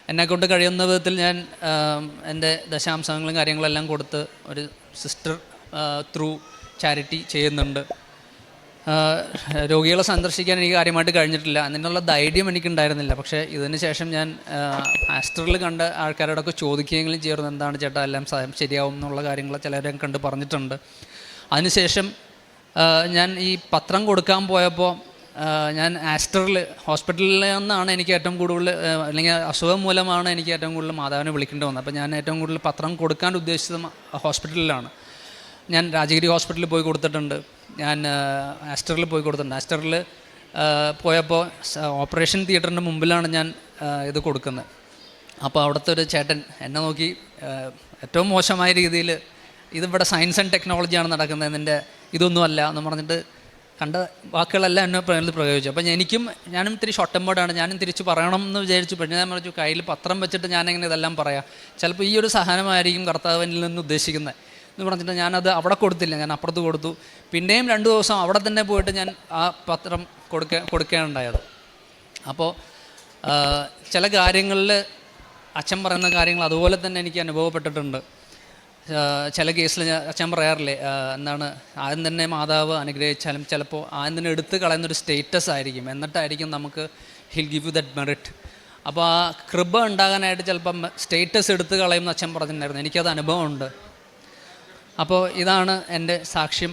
എന്നെക്കൊണ്ട് കഴിയുന്ന വിധത്തിൽ ഞാൻ എൻ്റെ ദശാംശങ്ങളും കാര്യങ്ങളെല്ലാം കൊടുത്ത് ഒരു സിസ്റ്റർ ത്രൂ ചാരിറ്റി ചെയ്യുന്നുണ്ട്. രോഗികളെ സന്ദർശിക്കാൻ എനിക്ക് കാര്യമായിട്ട് കഴിഞ്ഞിട്ടില്ല, അതിനുള്ള ധൈര്യം എനിക്കുണ്ടായിരുന്നില്ല. പക്ഷേ ഇതിന് ശേഷം ഞാൻ ആസ്റ്ററിൽ കണ്ട ആൾക്കാരോടൊക്കെ ചോദിക്കുകയെങ്കിലും ചേർന്ന് എന്താണ് ചേട്ടാ എല്ലാം ശരിയാവും എന്നുള്ള കാര്യങ്ങൾ ചിലരെ കണ്ട് പറഞ്ഞിട്ടുണ്ട്. അതിനുശേഷം ഞാൻ ഈ പത്രം കൊടുക്കാൻ പോയപ്പോൾ ഞാൻ ആസ്റ്ററിൽ ഹോസ്പിറ്റലിൽ നിന്നാണ് എനിക്ക് ഏറ്റവും കൂടുതൽ, അല്ലെങ്കിൽ അസുഖം മൂലമാണ് എനിക്ക് ഏറ്റവും കൂടുതൽ മാതാവിനെ വിളിക്കേണ്ടി വന്നത്. അപ്പോൾ ഞാൻ ഏറ്റവും കൂടുതൽ പത്രം കൊടുക്കാൻ ഉദ്ദേശിച്ചത് ഹോസ്പിറ്റലിലാണ്. ഞാൻ രാജഗിരി ഹോസ്പിറ്റലിൽ പോയി കൊടുത്തിട്ടുണ്ട്, ഞാൻ ആസ്റ്ററിൽ പോയി കൊടുത്തിട്ടുണ്ട്. ആസ്റ്ററിൽ പോയപ്പോൾ ഓപ്പറേഷൻ തിയേറ്ററിൻ്റെ മുമ്പിലാണ് ഞാൻ ഇത് കൊടുക്കുന്നത്. അപ്പോൾ അവിടുത്തെ ഒരു ചേട്ടൻ എന്നെ നോക്കി ഏറ്റവും മോശമായ രീതിയിൽ, ഇതിവിടെ സയൻസ് ആൻഡ് ടെക്നോളജിയാണ് നടക്കുന്നത്, ഇതിൻ്റെ ഇതൊന്നുമല്ല എന്ന് പറഞ്ഞിട്ട് കണ്ട വാക്കുകളെല്ലാം എന്നെ പ്രയോഗിച്ചു. അപ്പോൾ ഞാനും ഇത്തിരി ഷോർട്ട് ടെമ്പേർഡാണ്, ഞാനും തിരിച്ച് പറയണം എന്ന് വിചാരിച്ചു. പിന്നെ ഞാൻ പറഞ്ഞു കയ്യിൽ പത്രം വെച്ചിട്ട് ഞാനെങ്ങനെ ഇതെല്ലാം പറയാം, ചിലപ്പോൾ ഈ ഒരു സഹനമായിരിക്കും കർത്താവിനിൽ നിന്ന് ഉദ്ദേശിക്കുന്നത് എന്ന് പറഞ്ഞിട്ട് ഞാനത് അവിടെ കൊടുത്തില്ല, ഞാൻ അപ്പുറത്ത് കൊടുത്തു. പിന്നെയും 2 ദിവസം അവിടെ തന്നെ പോയിട്ട് ഞാൻ ആ പത്രം കൊടുക്കുകയുണ്ടായത്. അപ്പോൾ ചില കാര്യങ്ങളിൽ അച്ഛൻ പറയുന്ന കാര്യങ്ങൾ അതുപോലെ തന്നെ എനിക്ക് അനുഭവപ്പെട്ടിട്ടുണ്ട്. ചില കേസിൽ അച്ഛൻ പറയാറില്ലേ, എന്താണ് ആദ്യം തന്നെ മാതാവ് അനുഗ്രഹിച്ചാലും ചിലപ്പോൾ ആദ്യം തന്നെ എടുത്ത് കളയുന്നൊരു സ്റ്റേറ്റസ് ആയിരിക്കും, എന്നിട്ടായിരിക്കും നമുക്ക് hill give you that merit. അപ്പോൾ ആ കൃപ ഉണ്ടാകാനായിട്ട് ചിലപ്പം സ്റ്റേറ്റസ് എടുത്ത് കളയുമെന്ന് അച്ഛൻ പറഞ്ഞിട്ടുണ്ടായിരുന്നു. എനിക്കത് അനുഭവമുണ്ട്. അപ്പോൾ ഇതാണ് എൻ്റെ സാക്ഷ്യം.